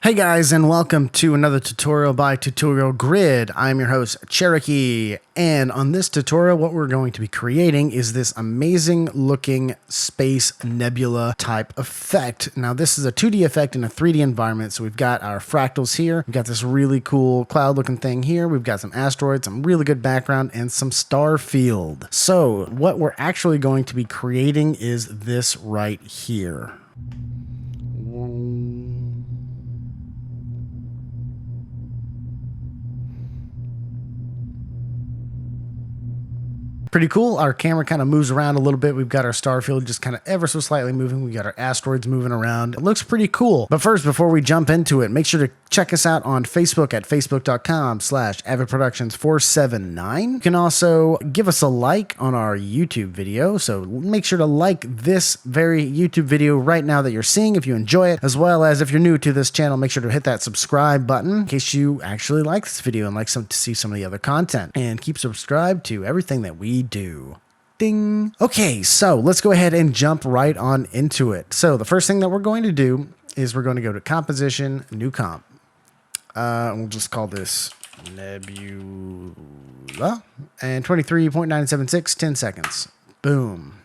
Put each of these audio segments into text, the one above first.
Hey guys, and welcome to another tutorial by Tutorial Grid. I'm your host, Cherokee, and on this tutorial, what we're going to be creating is this amazing looking space nebula type effect. Now, this is a 2D effect in a 3D environment, so we've got our fractals here, we've got this really cool cloud looking thing here, we've got some asteroids, some really good background, and some starfield. So, what we're actually going to be creating is this right here. Pretty cool. Our camera kind of moves around a little bit. We've got our starfield just kind of ever so slightly moving. We got our asteroids moving around. It looks pretty cool. But first, before we jump into it, make sure to check us out on Facebook at facebook.com/avidproductions479. You can also give us a like on our YouTube video. So make sure to like this very YouTube video right now that you're seeing if you enjoy it, as well as if you're new to this channel, make sure to hit that subscribe button in case you actually like this video and like to see some of the other content. And keep subscribed to everything that we do. Ding. Okay, so let's go ahead and jump right on into it. So the first thing that we're going to do is we're going to go to Composition, New Comp. We'll just call this Nebula. And 23.976, 10 seconds. Boom.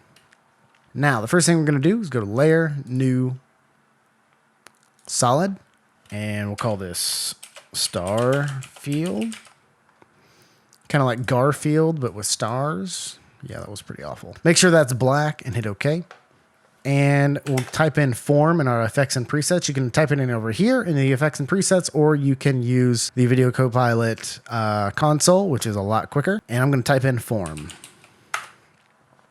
Now, the first thing we're going to do is go to Layer, New, Solid. And we'll call this Starfield. Kind of like Garfield, but with stars. Yeah, that was pretty awful. Make sure that's black and hit OK. And we'll type in form in our effects and presets. You can type it in over here in the effects and presets, or you can use the Video Copilot console, which is a lot quicker. And I'm going to type in form.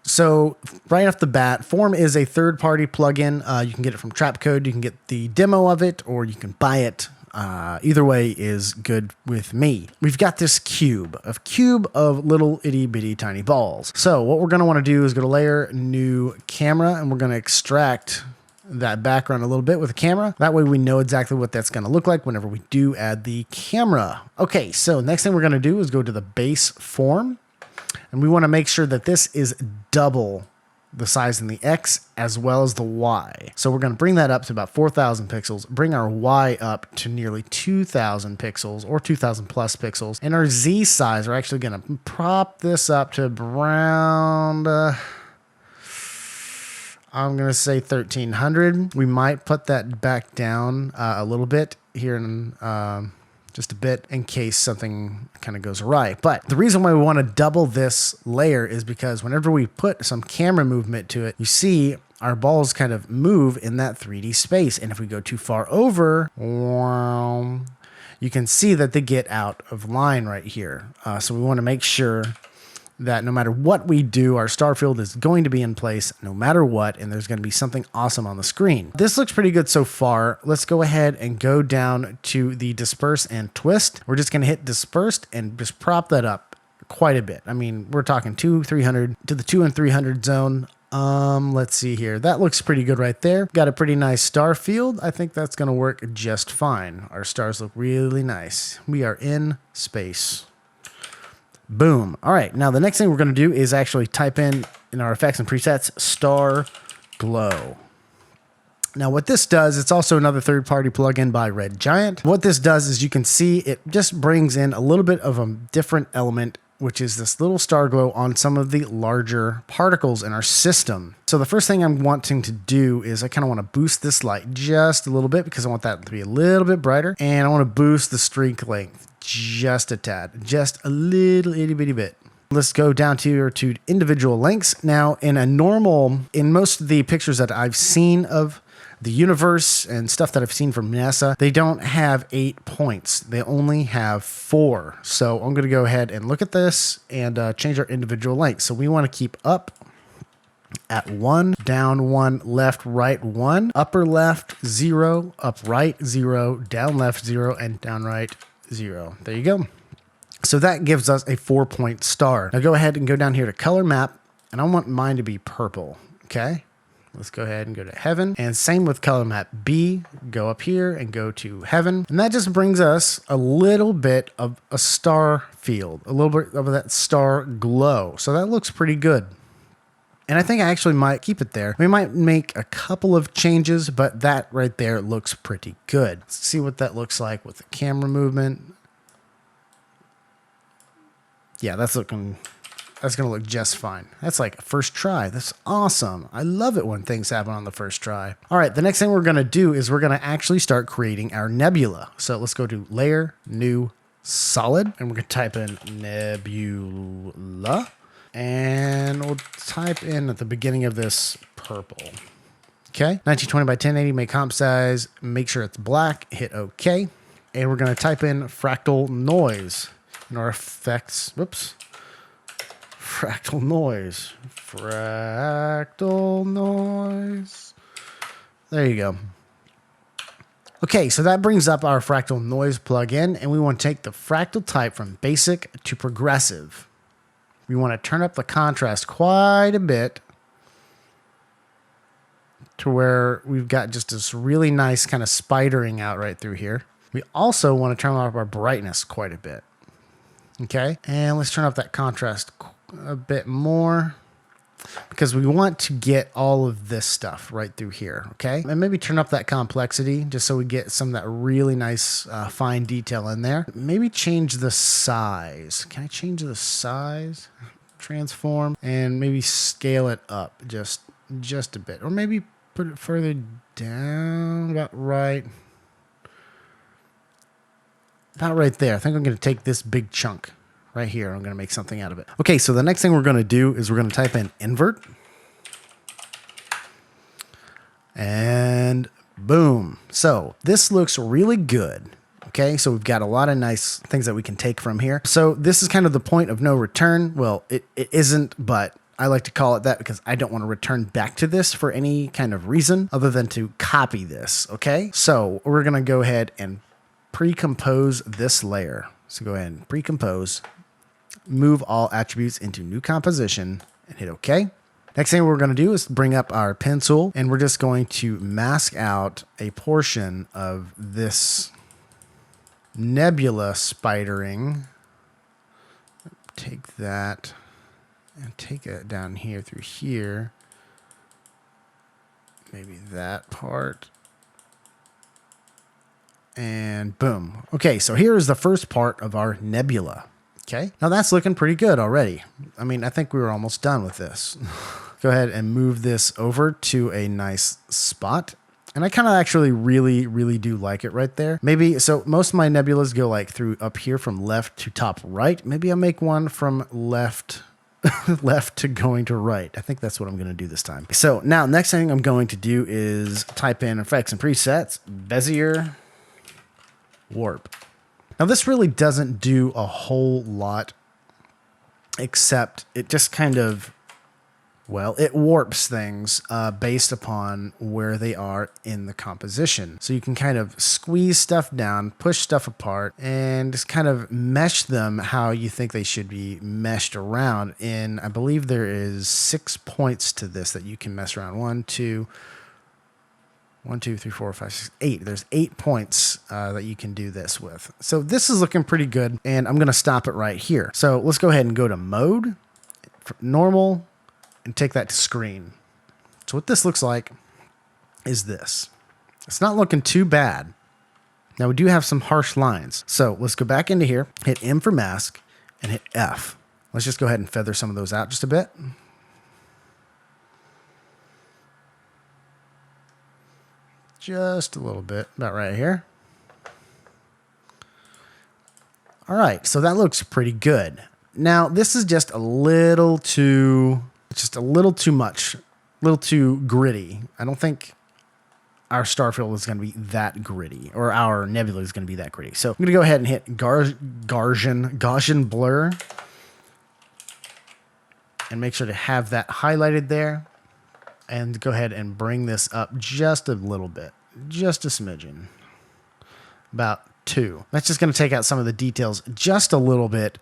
So right off the bat, Form is a third-party plugin. You can get it from Trapcode. You can get the demo of it, or you can buy it. Either way is good with me. We've got this cube of little itty bitty tiny balls. So what we're going to want to do is go to Layer, New, Camera, and we're going to extract that background a little bit with the camera. That way we know exactly what that's going to look like whenever we do add the camera. Okay, so next thing we're going to do is go to the base form, and we want to make sure that this is double the size in the X as well as the Y. So we're going to bring that up to about 4,000 pixels, bring our Y up to nearly 2,000 pixels or 2,000 plus pixels. And our Z size, we're actually going to prop this up to around, I'm going to say 1,300. We might put that back down a little bit here in just a bit in case something kind of goes awry. But the reason why we want to double this layer is because whenever we put some camera movement to it, you see our balls kind of move in that 3D space. And if we go too far over, you can see that they get out of line right here. So we want to make sure that no matter what we do, our starfield is going to be in place no matter what, and there's going to be something awesome on the screen. This looks pretty good so far. Let's go ahead and go down to the disperse and twist. We're just going to hit dispersed and just prop that up quite a bit. I mean, we're talking 300 to the 2 and 300 zone. Let's see here. That looks pretty good right there. Got a pretty nice star field. I think that's going to work just fine. Our stars look really nice. We are in space. Boom. All right. Now, the next thing we're going to do is actually type in our effects and presets, Starglow. Now, what this does, it's also another third-party plugin by Red Giant. What this does is you can see it just brings in a little bit of a different element, which is this little Starglow on some of the larger particles in our system. So the first thing I'm wanting to do is I kind of want to boost this light just a little bit because I want that to be a little bit brighter. And I want to boost the streak length just a tad, just a little itty bitty bit. Let's go down to individual lengths. Now, in most of the pictures that I've seen of the universe and stuff that I've seen from NASA, they don't have 8 points. They only have 4. So I'm going to go ahead and look at this and change our individual lengths. So we want to keep up at 1, down 1, left, right 1, upper left 0, up right 0, down left 0, and down right 0. There you go. So that gives us a 4-point star. Now go ahead and go down here to color map, and I want mine to be purple. Okay. Let's go ahead and go to heaven, and same with color map B, go up here and go to heaven. And that just brings us a little bit of a star field, a little bit of that star glow. So that looks pretty good. And I think I actually might keep it there. We might make a couple of changes, but that right there looks pretty good. Let's see what that looks like with the camera movement. Yeah, that's going to look just fine. That's like a first try. That's awesome. I love it when things happen on the first try. All right, the next thing we're going to do is we're going to actually start creating our nebula. So let's go to Layer, New, Solid, and we're going to type in Nebula. And we'll type in at the beginning of this purple. Okay, 1920 by 1080, make comp size, make sure it's black, hit OK. And we're going to type in fractal noise in our effects. Whoops. Fractal noise. Fractal noise. There you go. Okay, so that brings up our fractal noise plugin, and we want to take the fractal type from basic to progressive. We want to turn up the contrast quite a bit to where we've got just this really nice kind of spidering out right through here. We also want to turn up our brightness quite a bit. Okay, and let's turn up that contrast a bit more because we want to get all of this stuff right through here. Okay, and maybe turn up that complexity just so we get some of that really nice fine detail in there. Maybe change the size. Can I change the size? Transform and maybe scale it up just a bit, or maybe put it further down about right there. I think I'm going to take this big chunk right here. I'm going to make something out of it. Okay, so the next thing we're going to do is we're going to type in invert. And boom. So this looks really good. Okay, so we've got a lot of nice things that we can take from here. So this is kind of the point of no return. Well, it isn't, but I like to call it that because I don't want to return back to this for any kind of reason other than to copy this. Okay, so we're going to go ahead and pre-compose this layer. So go ahead and pre-compose, move all attributes into new composition and hit OK. Next thing we're going to do is bring up our pencil and we're just going to mask out a portion of this nebula spidering. Take that and take it down here through here. Maybe that part. And boom. Okay, so here is the first part of our nebula. Okay, now that's looking pretty good already. I mean, I think we were almost done with this. Go ahead and move this over to a nice spot. And I kind of actually really do like it right there. Maybe, so most of my nebulas go like through up here from left to top right. Maybe I'll make one from left to going to right. I think that's what I'm going to do this time. So now next thing I'm going to do is type in effects and presets, Bezier, warp. Now this really doesn't do a whole lot except it just kind of, well, it warps things based upon where they are in the composition. So you can kind of squeeze stuff down, push stuff apart, and just kind of mesh them how you think they should be meshed around. And I believe there is 6 points to this that you can mess around. 1, 2, 3, 4, 5, 6, 8. There's 8 points that you can do this with. So this is looking pretty good, and I'm going to stop it right here. So let's go ahead and go to mode, normal, and take that to screen. So what this looks like is this. It's not looking too bad. Now we do have some harsh lines. So let's go back into here, hit M for mask, and hit F. Let's just go ahead and feather some of those out just a bit. Just a little bit, about right here. All right, so that looks pretty good. Now this is just a little too much, a little too gritty. I don't think our starfield is going to be that gritty, or our nebula is going to be that gritty. So I'm going to go ahead and hit Gaussian blur and make sure to have that highlighted there. And go ahead and bring this up just a little bit, just a smidgen, about 2. That's just going to take out some of the details just a little bit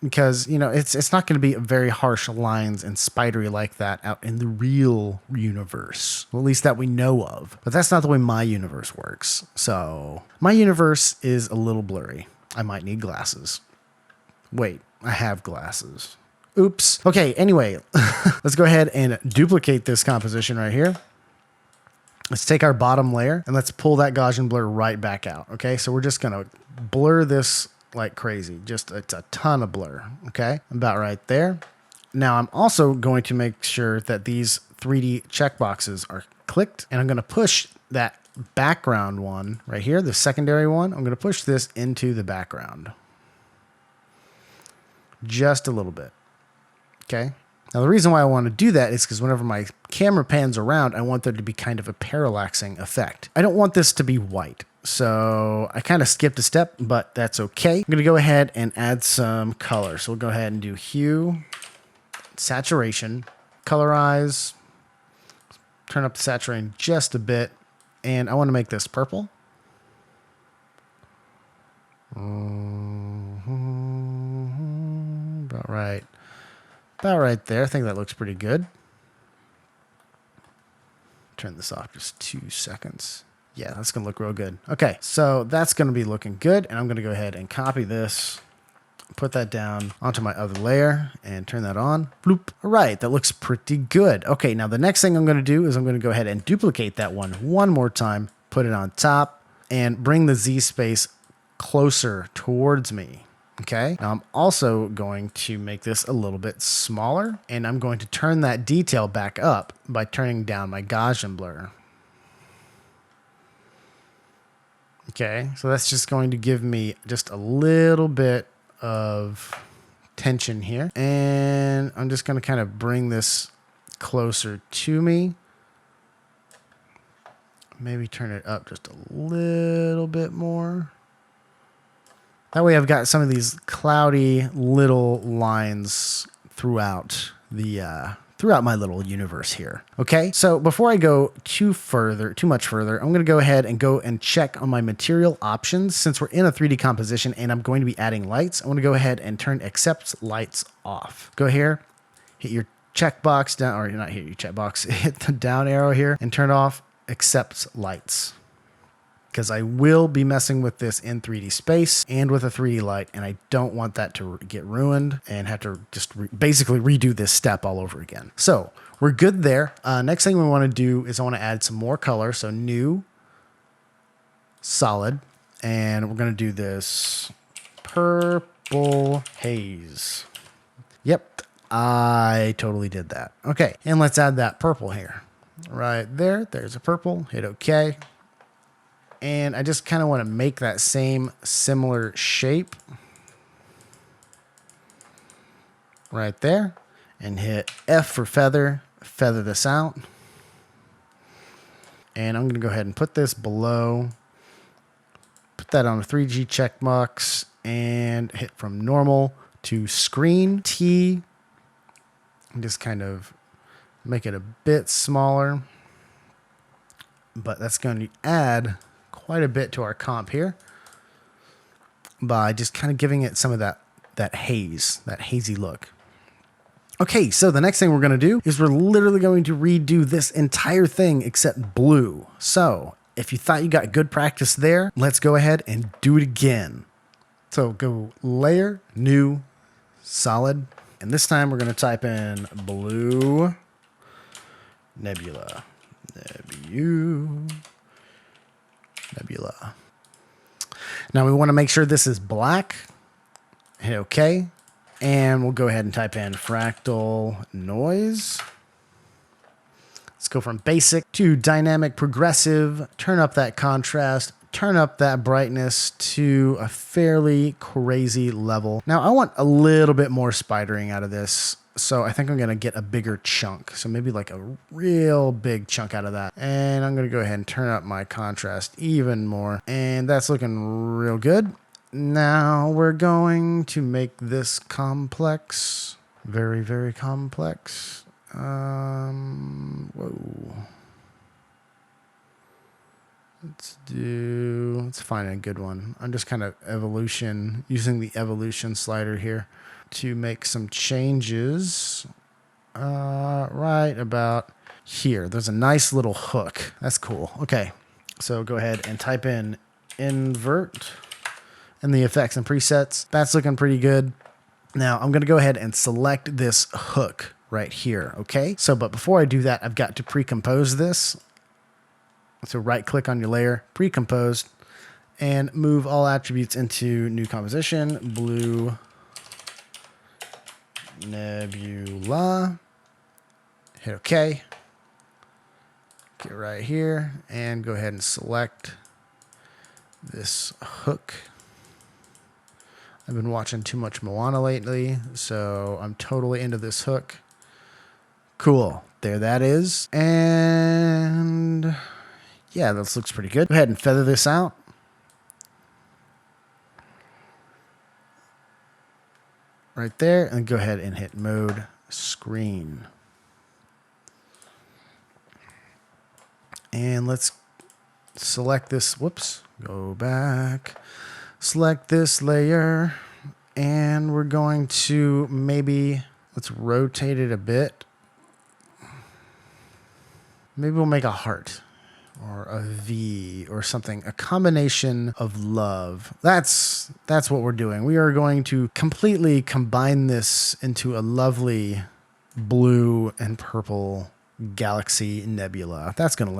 because, you know, it's not going to be very harsh lines and spidery like that out in the real universe, well, at least that we know of. But that's not the way my universe works. So my universe is a little blurry. I might need glasses. Wait, I have glasses. Oops. Okay, anyway, let's go ahead and duplicate this composition right here. Let's take our bottom layer and let's pull that Gaussian blur right back out. Okay, so we're just gonna blur this like crazy. Just it's a ton of blur. Okay, about right there. Now I'm also going to make sure that these 3D checkboxes are clicked, and I'm gonna push that background one right here, the secondary one. I'm gonna push this into the background. Just a little bit. Okay. Now, the reason why I want to do that is because whenever my camera pans around, I want there to be kind of a parallaxing effect. I don't want this to be white. So I kind of skipped a step, but that's okay. I'm going to go ahead and add some color. So we'll go ahead and do hue, saturation, colorize, turn up the saturation just a bit. And I want to make this purple. About right. About right there. I think that looks pretty good. Turn this off just 2 seconds. Yeah, that's going to look real good. Okay, so that's going to be looking good. And I'm going to go ahead and copy this, put that down onto my other layer and turn that on. Bloop. All right, that looks pretty good. Okay, now the next thing I'm going to do is I'm going to go ahead and duplicate that one more time, put it on top, and bring the Z space closer towards me. Okay, now I'm also going to make this a little bit smaller, and I'm going to turn that detail back up by turning down my Gaussian blur. Okay, so that's just going to give me just a little bit of tension here, and I'm just going to kind of bring this closer to me. Maybe turn it up just a little bit more. That way I've got some of these cloudy little lines throughout my little universe here. Okay, so before I go too much further, I'm gonna go ahead and check on my material options. Since we're in a 3D composition and I'm going to be adding lights, I wanna go ahead and turn accept lights off. Go here, hit your checkbox down, or not hit your checkbox, hit the down arrow here and turn off accept lights. Because I will be messing with this in 3D space and with a 3D light, and I don't want that to get ruined and have to just basically redo this step all over again. So we're good there. Next thing we want to do is I want to add some more color. So new, solid, and we're going to do this purple haze. Yep, I totally did that. Okay, and let's add that purple here. Right there, there's a purple, hit OK. And I just kind of want to make that same similar shape right there and hit F for feather this out. And I'm going to go ahead and put this below, put that on a 3G checkbox and hit from normal to screen T and just kind of make it a bit smaller, but that's going to add quite a bit to our comp here by just kind of giving it some of that haze, that hazy look. Okay, so the next thing we're going to do is we're literally going to redo this entire thing except blue. So if you thought you got good practice there, let's go ahead and do it again. So go layer, new, solid, and this time we're going to type in blue nebula. Nebula. Now we want to make sure this is black. Hit OK. And we'll go ahead and type in fractal noise. Let's go from basic to dynamic progressive. Turn up that contrast. Turn up that brightness to a fairly crazy level. Now I want a little bit more spidering out of this. So I think I'm going to get a bigger chunk. So maybe like a real big chunk out of that. And I'm going to go ahead and turn up my contrast even more. And that's looking real good. Now we're going to make this complex. Very, very complex. Whoa. Let's find a good one. I'm just kind of using the evolution slider here to make some changes right about here. There's a nice little hook. That's cool. Okay, so go ahead and type in invert in the effects and presets. That's looking pretty good. Now I'm going to go ahead and select this hook right here. Okay. So, but before I do that, I've got to pre-compose this. So right click on your layer, pre-composed, and move all attributes into new composition, blue nebula. Hit OK. Get right here and go ahead and select this hook. I've been watching too much Moana lately, so I'm totally into this hook. Cool. There that is. And yeah, this looks pretty good. Go ahead and feather this out. Right there. And go ahead and hit mode screen. And let's select this. Whoops. Go back. Select this layer. And we're going to maybe, let's rotate it a bit. Maybe we'll make a heart or a V or something, a combination of love. That's what we're doing. We are going to completely combine this into a lovely blue and purple galaxy nebula. That's gonna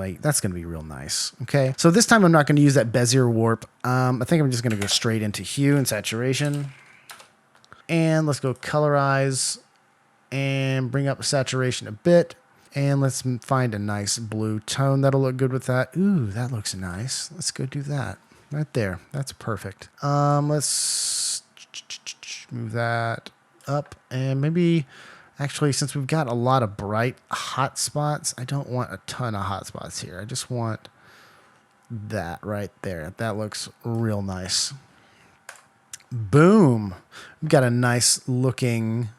be real nice. Okay, so this time I'm not going to use that Bezier warp. I think I'm just going to go straight into hue and saturation, and let's go colorize and bring up saturation a bit, and let's find a nice blue tone that'll look good with that. Ooh, that looks nice. Let's go do that right there. That's perfect. Let's move that up, and maybe actually, since we've got a lot of bright hot spots, I don't want a ton of hot spots here. I just want that right there. That looks real nice. Boom. We've got a nice looking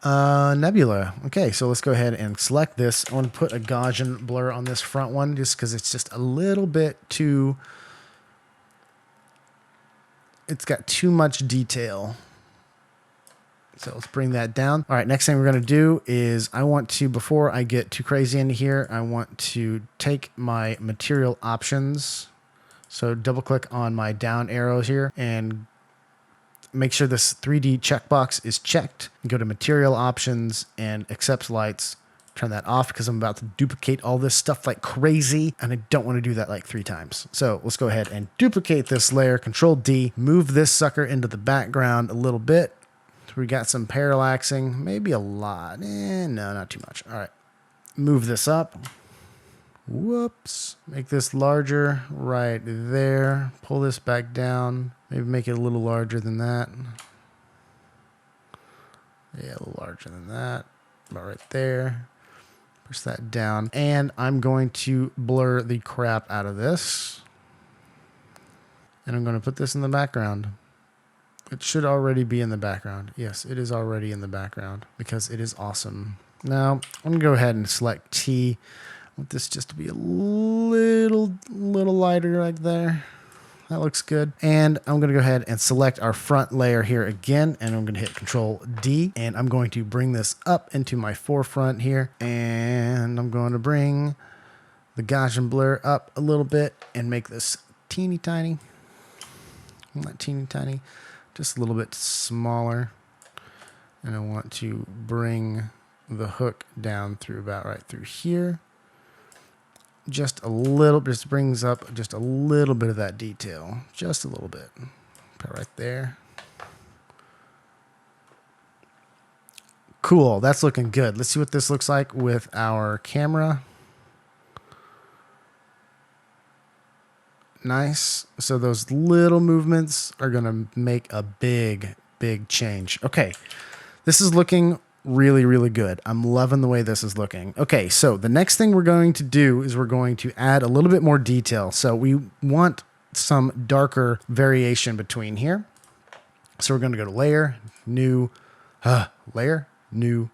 nebula. Okay, so let's go ahead and select this. I want to put a Gaussian blur on this front one just because it's just a little bit too... It's got too much detail. So let's bring that down. All right, next thing we're going to do is I want to, before I get too crazy into here, I want to take my material options. So double click on my down arrows here and make sure this 3D checkbox is checked. Go to material options and accepts lights. Turn that off because I'm about to duplicate all this stuff like crazy and I don't want to do that like 3 times. So let's go ahead and duplicate this layer, Control D, move this sucker into the background a little bit. We got some parallaxing, maybe a lot. No, not too much. All right, move this up. Whoops. Make this larger right there. Pull this back down. Maybe make it a little larger than that. Yeah, a little larger than that. About right there. Push that down. And I'm going to blur the crap out of this. And I'm going to put this in the background. It should already be in the background. Yes, it is already in the background because it is awesome. Now, I'm going to go ahead and select T. I want this just to be a little lighter right there. That looks good. And I'm going to go ahead and select our front layer here again, and I'm going to hit Control D, and I'm going to bring this up into my forefront here, and I'm going to bring the Gaussian blur up a little bit and make this teeny tiny. Not teeny tiny. Just a little bit smaller, and I want to bring the hook down through about right through here. Just a little, just brings up just a little bit of that detail, just a little bit. Put it right there. Cool, that's looking good. Let's see what this looks like with our camera. Nice. So those little movements are going to make a big change. Okay. This is looking really good. I'm loving the way this is looking. Okay. So the next thing we're going to do is we're going to add a little bit more detail. So we want some darker variation between here. So we're going to go to layer, new, layer, new,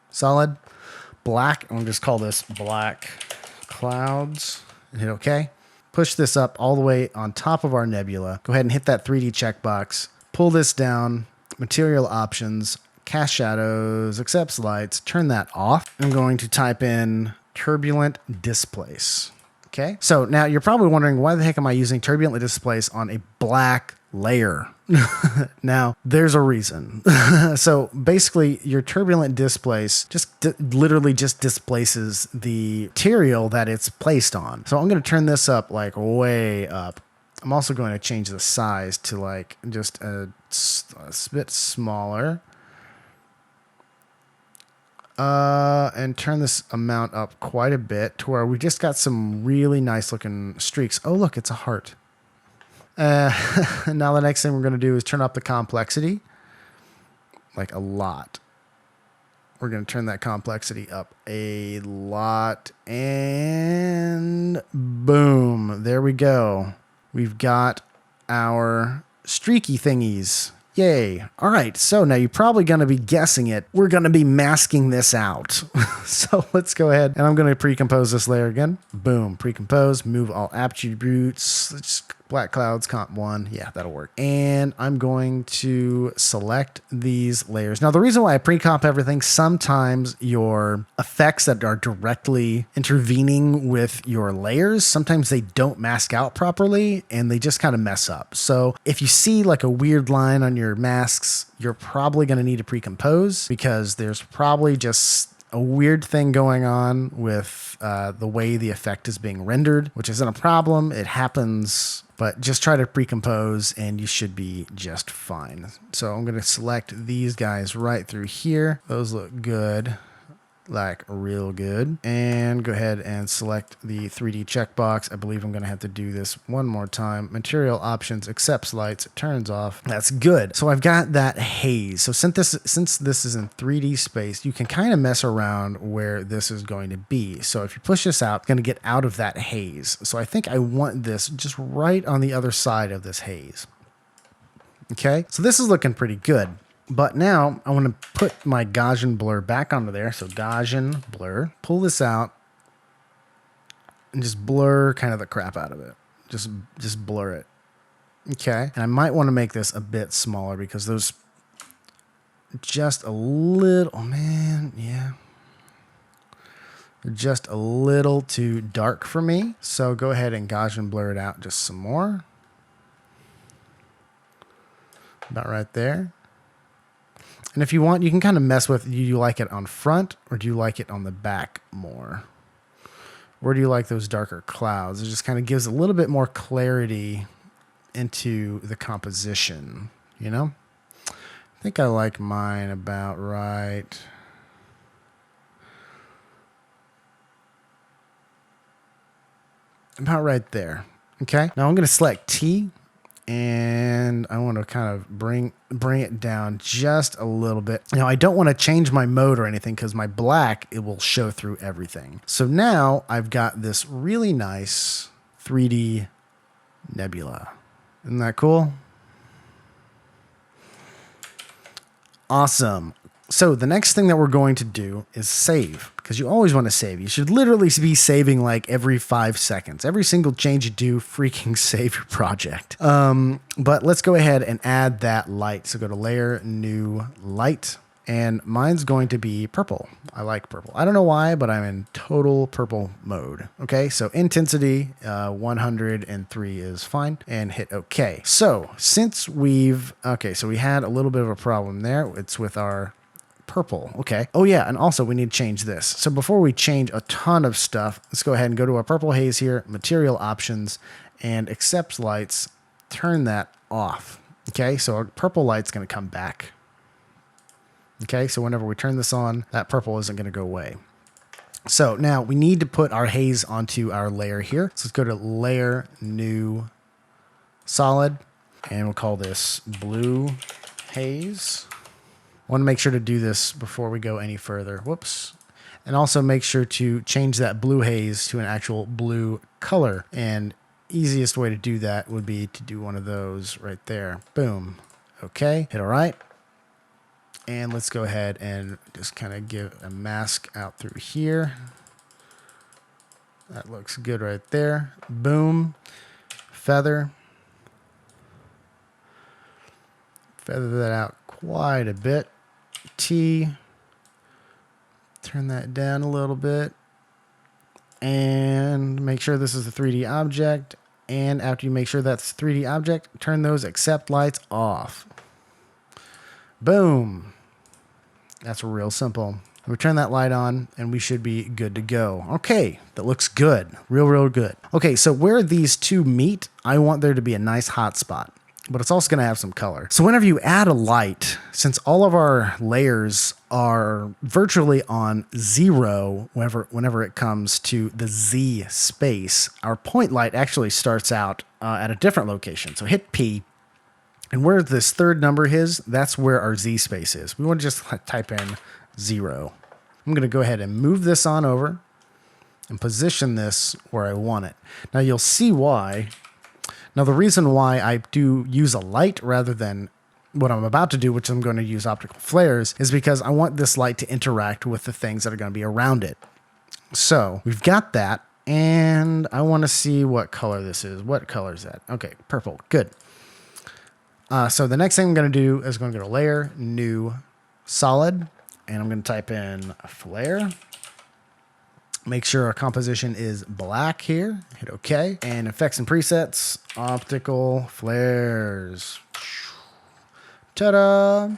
solid, black. I'm going to just call this black clouds and hit OK. Push this up all the way on top of our nebula. Go ahead and hit that 3D checkbox. Pull this down. Material options. Cast shadows. Accepts lights. Turn that off. I'm going to type in turbulent displace. Okay. So now you're probably wondering, why the heck am I using turbulent displace on a black layer. Now, there's a reason. So basically, your turbulent displace literally just displaces the material that it's placed on. So I'm going to turn this up like way up. I'm also going to change the size to like just a bit smaller. And turn this amount up quite a bit to where we just got some really nice looking streaks. Oh, look, it's a heart. Now the next thing we're going to do is turn up the complexity, like a lot. We're going to turn that complexity up a lot, and boom, there we go. We've got our streaky thingies. Yay. All right, so now you're probably going to be guessing it. We're going to be masking this out. So let's go ahead, and I'm going to pre-compose this layer again. Boom, pre-compose, move all attributes. Let's black clouds, comp 1. Yeah, that'll work. And I'm going to select these layers. Now, the reason why I pre-comp everything, sometimes your effects that are directly intervening with your layers, sometimes they don't mask out properly and they just kind of mess up. So if you see like a weird line on your masks, you're probably going to need to pre-compose because there's probably just a weird thing going on with the way the effect is being rendered, which isn't a problem. It happens, but just try to pre-compose and you should be just fine. So I'm going to select these guys right through here. Those look good. Like real good. And go ahead and select the 3D checkbox. I believe I'm going to have to do this one more time. Material options, accepts lights, turns off. That's good. So I've got that haze. So since this is in 3D space, you can kind of mess around where this is going to be. So if you push this out, it's going to get out of that haze. So I think I want this just right on the other side of this haze. Okay, so this is looking pretty good. But now I want to put my Gaussian blur back onto there. So Gaussian blur, pull this out and just blur kind of the crap out of it. Just blur it. Okay. And I might want to make this a bit smaller because those just a little, oh man, yeah. They're just a little too dark for me. So go ahead and Gaussian blur it out just some more. About right there. And if you want, you can kind of mess with, do you like it on front or do you like it on the back more? Where do you like those darker clouds? It just kind of gives a little bit more clarity into the composition, you know? I think I like mine about right. About right there. Okay. Now I'm going to select T. And I want to kind of bring it down just a little bit. Now, I don't want to change my mode or anything because my black, it will show through everything. So now I've got this really nice 3D nebula. Isn't that cool? Awesome. So the next thing that we're going to do is save, because you always want to save. You should literally be saving like every 5 seconds. Every single change you do, freaking save your project. But let's go ahead and add that light. So go to Layer, New, Light, and mine's going to be purple. I like purple. I don't know why, but I'm in total purple mode. Okay, so intensity 103 is fine, and hit OK. So since we've, okay, so we had a little bit of a problem there. It's with our purple. Okay. Oh yeah. And also we need to change this. So before we change a ton of stuff, let's go ahead and go to our purple haze here, material options, and accepts lights, turn that off. Okay. So our purple light's going to come back. Okay. So whenever we turn this on, that purple isn't going to go away. So now we need to put our haze onto our layer here. So let's go to Layer, New, Solid, and we'll call this Blue Haze. I want to make sure to do this before we go any further. Whoops. And also make sure to change that blue haze to an actual blue color. And easiest way to do that would be to do one of those right there. Boom. Okay. Hit all right. And let's go ahead and just kind of give a mask out through here. That looks good right there. Boom. Feather. Feather that out quite a bit. T, turn that down a little bit and make sure this is a 3D object. And after you make sure that's 3D object, turn those accept lights off. Boom. That's real simple. We turn that light on and we should be good to go. Okay, that looks good. Real good. Okay, so where these two meet, I want there to be a nice hot spot, but it's also going to have some color. So whenever you add a light, since all of our layers are virtually on 0 whenever it comes to the Z space, our point light actually starts out at a different location. So hit P, and where this third number is, that's where our Z space is. We want to just type in 0. I'm going to go ahead and move this on over and position this where I want it. Now you'll see why. Now the reason why I do use a light rather than what I'm about to do, which I'm going to use optical flares, is because I want this light to interact with the things that are going to be around it. So we've got that, and I want to see what color this is. What color is that? Okay, purple. Good. So the next thing I'm going to do is going to go to Layer, New, Solid, and I'm going to type in Flare. Make sure our composition is black here. Hit OK. And Effects and Presets, Optical Flares. Ta-da!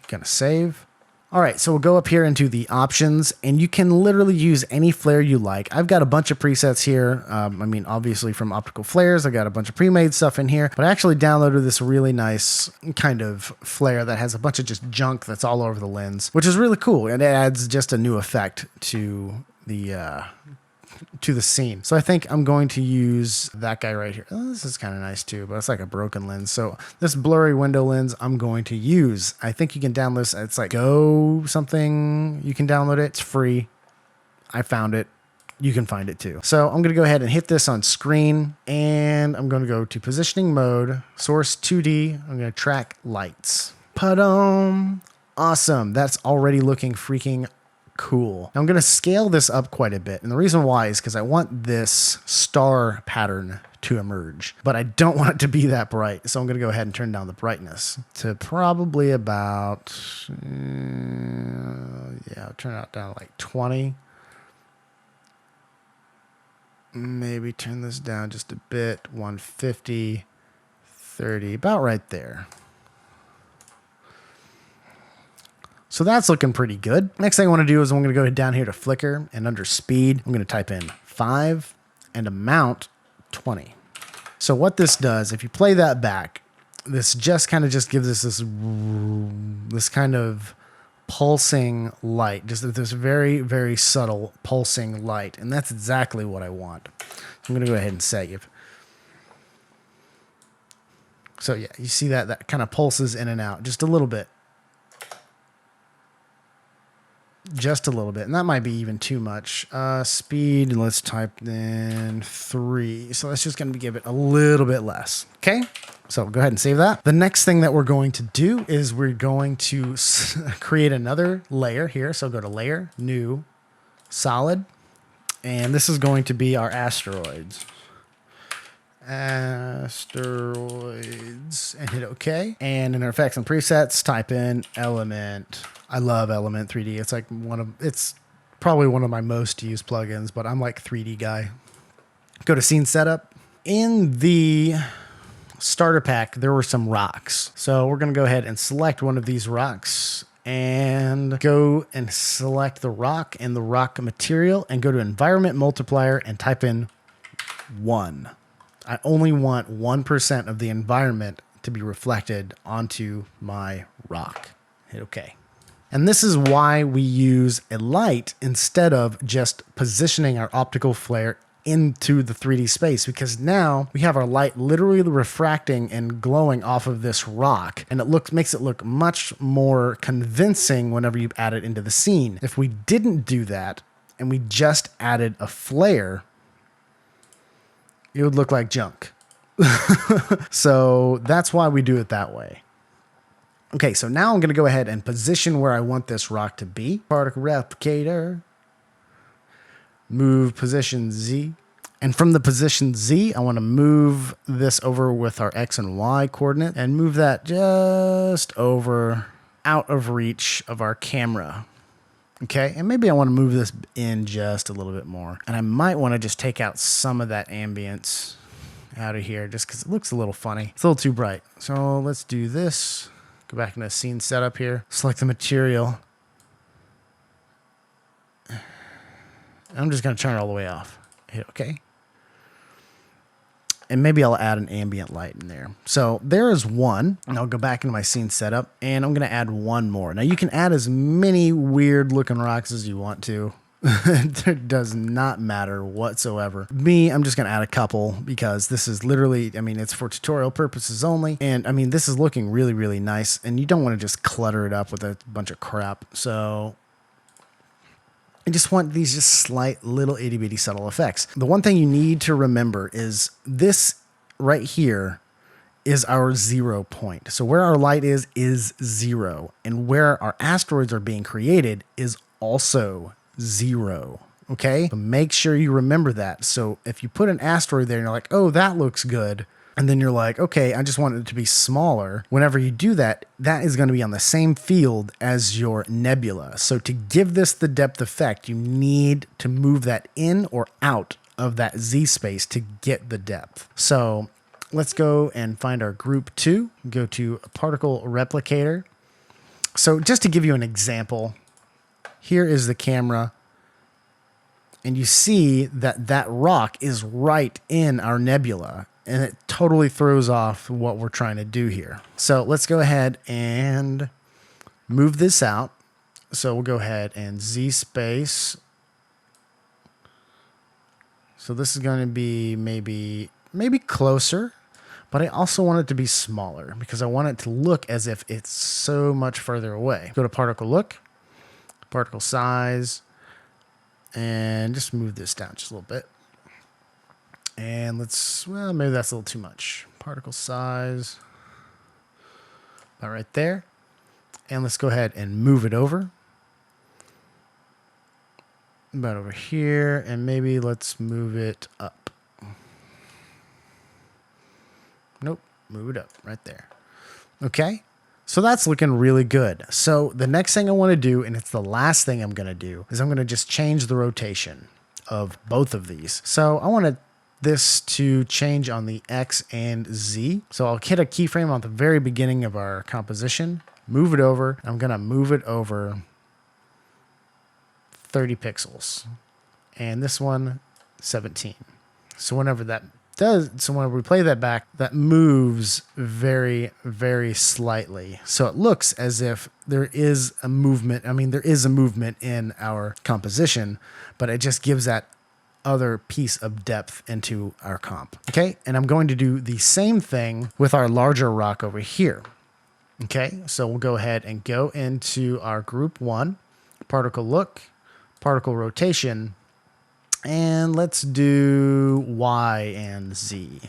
Gonna save. All right, so we'll go up here into the options, and you can literally use any flare you like. I've got a bunch of presets here. I mean, obviously from Optical Flares, I got a bunch of pre-made stuff in here, but I actually downloaded this really nice kind of flare that has a bunch of just junk that's all over the lens, which is really cool, and it adds just a new effect to the scene. So I think I'm going to use that guy right here. Oh, this is kind of nice too, but it's like a broken lens. So this blurry window lens I'm going to use. I think you can download this. It's like Go something. You can download it. It's free. I found it. You can find it too. So I'm going to go ahead and hit this on screen, and I'm going to go to positioning mode, source 2D. I'm going to track lights. Pa-dum. Awesome. That's already looking freaking cool. Now I'm going to scale this up quite a bit. And the reason why is because I want this star pattern to emerge, but I don't want it to be that bright. So I'm going to go ahead and turn down the brightness to probably about, I'll turn it down to like 20. Maybe turn this down just a bit, 150, 30, about right there. So that's looking pretty good. Next thing I want to do is I'm going to go down here to flicker, and under speed, I'm going to type in 5 and amount 20. So what this does, if you play that back, this just kind of gives us this kind of pulsing light, just this very, very subtle pulsing light. And that's exactly what I want. I'm going to go ahead and save. So yeah, you see that kind of pulses in and out just a little bit. Just a little bit, and that might be even too much. Speed, let's type in 3. So that's just going to give it a little bit less. Okay, so go ahead and save that. The next thing that we're going to do is we're going to create another layer here. So go to Layer, New, Solid, and this is going to be our asteroids. Asteroids, and hit OK. And in our effects and presets, type in Element. I love Element 3D. It's like it's probably one of my most used plugins, but I'm like 3D guy. Go to Scene Setup. In the starter pack, there were some rocks. So we're going to go ahead and select one of these rocks and go and select the rock and the rock material and go to Environment Multiplier and type in 1. I only want 1% of the environment to be reflected onto my rock. Hit OK. And this is why we use a light instead of just positioning our optical flare into the 3D space, because now we have our light literally refracting and glowing off of this rock, and it makes it look much more convincing whenever you add it into the scene. If we didn't do that and we just added a flare, it would look like junk. So that's why we do it that way. Okay, so now I'm going to go ahead and position where I want this rock to be. Particle replicator. Move position Z. And from the position Z, I want to move this over with our X and Y coordinate and move that just over out of reach of our camera. Okay, and maybe I want to move this in just a little bit more. And I might want to just take out some of that ambience out of here just because it looks a little funny. It's a little too bright. So let's do this. Go back into scene setup here. Select the material. I'm just going to turn it all the way off. Hit OK. And maybe I'll add an ambient light in there. So there is one. And I'll go back into my scene setup. And I'm going to add one more. Now you can add as many weird looking rocks as you want to. It does not matter whatsoever. Me, I'm just going to add a couple because this is literally, I mean, it's for tutorial purposes only. And I mean, this is looking really, really nice. And you don't want to just clutter it up with a bunch of crap. So I just want these just slight little itty bitty subtle effects. The one thing you need to remember is this right here is our 0 point. So where our light is 0. And where our asteroids are being created is also 0. Okay? So make sure you remember that. So if you put an asteroid there and you're like, oh, that looks good. And then you're like, okay, I just want it to be smaller. Whenever you do that, that is going to be on the same field as your nebula. So to give this the depth effect, you need to move that in or out of that Z space to get the depth. So let's go and find our group 2. Go to particle replicator. So just to give you an example, here is the camera. And you see that that rock is right in our nebula. And it totally throws off what we're trying to do here. So let's go ahead and move this out. So we'll go ahead and Z space. So this is going to be maybe closer, but I also want it to be smaller because I want it to look as if it's so much further away. Go to particle look, particle size, and just move this down just a little bit. And let's, well, maybe that's a little too much. Particle size, about right there. And let's go ahead and move it over. About over here, and maybe let's move it up. Nope, move it up right there. Okay, so that's looking really good. So the next thing I want to do, and it's the last thing I'm going to do, is I'm going to just change the rotation of both of these. So I want this to change on the X and Z. So I'll hit a keyframe on the very beginning of our composition, move it over. I'm going to move it over 30 pixels. And this one, 17. So whenever that does, so whenever we play that back, that moves very, very slightly. So it looks as if there is a movement. I mean, there is a movement in our composition, but it just gives that other piece of depth into our comp. Okay, and I'm going to do the same thing with our larger rock over here. Okay, so we'll go ahead and go into our group 1, particle look, particle rotation, and let's do Y and Z.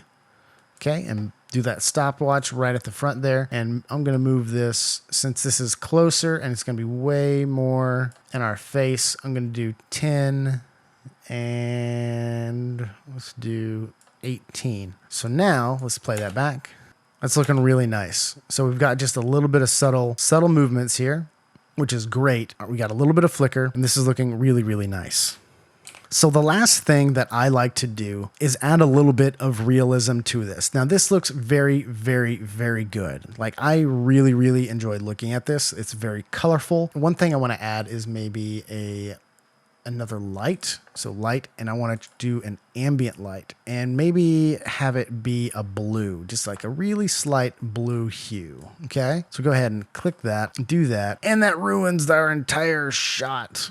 Okay, and do that stopwatch right at the front there. And I'm going to move this, since this is closer and it's going to be way more in our face, I'm going to do 10 and let's do 18. So now let's play that back. That's looking really nice. So we've got just a little bit of subtle movements here, which is great. We got a little bit of flicker, and this is looking really, really nice. So the last thing that I like to do is add a little bit of realism to this. Now this looks very, very, very good. Like I really, really enjoyed looking at this. It's very colorful. One thing I want to add is maybe another light. So light, and I want to do an ambient light and maybe have it be a blue, just like a really slight blue hue. Okay. So go ahead and click that, do that. And that ruins our entire shot.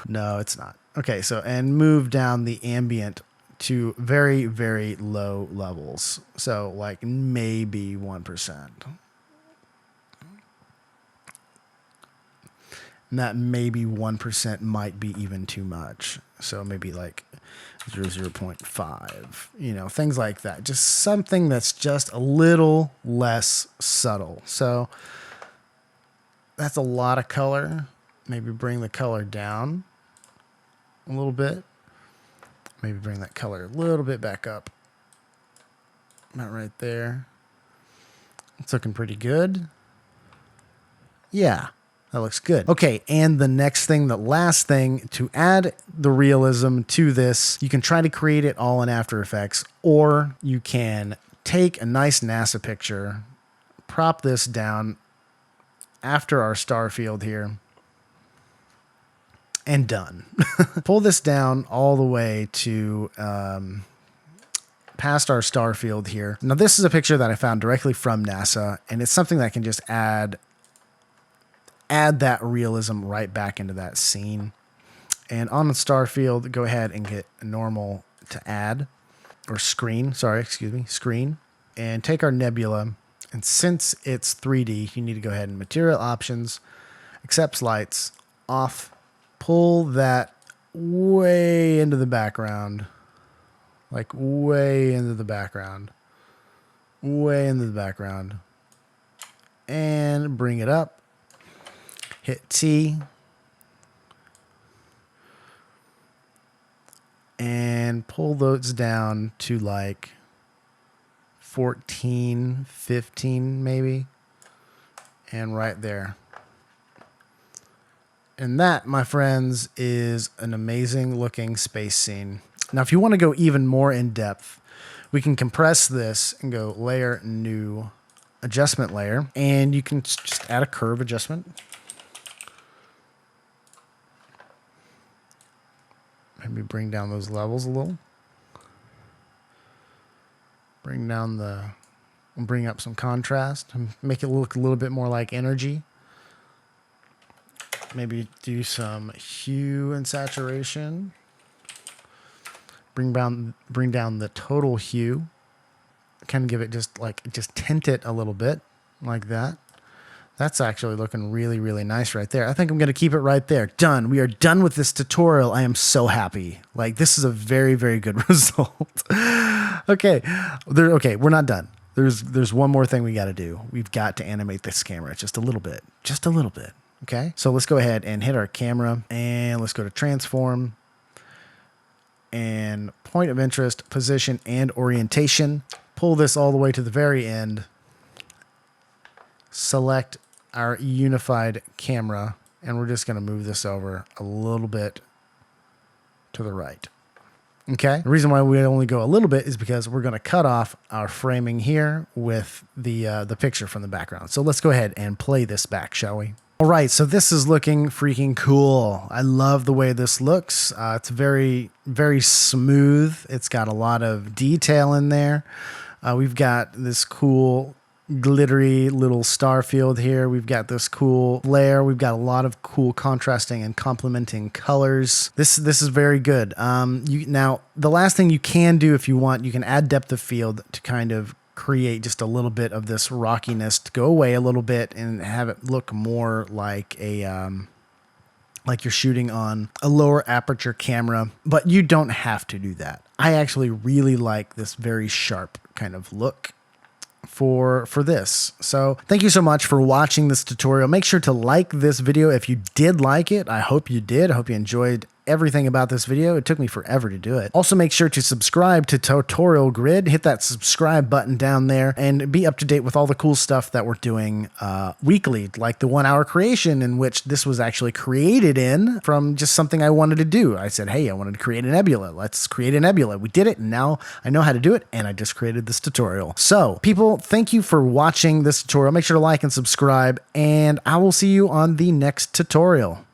No, it's not. Okay. So, and move down the ambient to very, very low levels. So like maybe 1%. And that maybe 1% might be even too much. So maybe like 0.5, you know, things like that. Just something that's just a little less subtle. So that's a lot of color. Maybe bring the color down a little bit. Maybe bring that color a little bit back up. Not right there. It's looking pretty good. Yeah. That looks good. Okay, and the next thing, the last thing, to add the realism to this, you can try to create it all in After Effects, or you can take a nice NASA picture, prop this down after our star field here, and done. Pull this down all the way to past our star field here. Now, this is a picture that I found directly from NASA, and it's something that can just add that realism right back into that scene. And on the star field, go ahead and get a normal to add, or screen, screen, and take our nebula. And since it's 3D, you need to go ahead and material options, accepts lights, off, pull that way into the background, like way into the background, and bring it up. Hit T and pull those down to like 14, 15 maybe, and right there. And that, my friends, is an amazing looking space scene. Now, if you want to go even more in depth, we can compress this and go layer, new, adjustment layer, and you can just add a curve adjustment. Maybe bring down those levels a little. Bring up some contrast and make it look a little bit more like energy. Maybe do some hue and saturation. Bring down the total hue. Kind of give it just tint it a little bit like that. That's actually looking really, really nice right there. I think I'm going to keep it right there. Done. We are done with this tutorial. I am so happy. Like, this is a very, very good result. Okay. We're not done. There's one more thing we got to do. We've got to animate this camera just a little bit. Just a little bit. Okay. So let's go ahead and hit our camera, and let's go to transform and point of interest, position, and orientation. Pull this all the way to the very end. Select our unified camera, and we're just going to move this over a little bit to the right. Okay. The reason why we only go a little bit is because we're going to cut off our framing here with the picture from the background. So let's go ahead and play this back, shall we? All right. So this is looking freaking cool. I love the way this looks. It's very, very smooth. It's got a lot of detail in there. We've got this cool glittery little star field here. We've got this cool layer. We've got a lot of cool contrasting and complementing colors. This is very good. Now, the last thing you can do if you want, you can add depth of field to kind of create just a little bit of this rockiness to go away a little bit and have it look more like like you're shooting on a lower aperture camera, but you don't have to do that. I actually really like this very sharp kind of look for this. So thank you so much for watching this tutorial. Make sure to like this video if you did like it. I hope you did. I hope you enjoyed everything about this video. It took me forever to do it. Also, make sure to subscribe to Tutorial Grid. Hit that subscribe button down there and be up to date with all the cool stuff that we're doing weekly, like the 1 hour creation, in which this was actually created in from just something I wanted to do. I said, hey, I wanted to create a nebula. Let's create a nebula. We did it, and now I know how to do it, and I just created this tutorial. So, people, thank you for watching this tutorial. Make sure to like and subscribe, and I will see you on the next tutorial.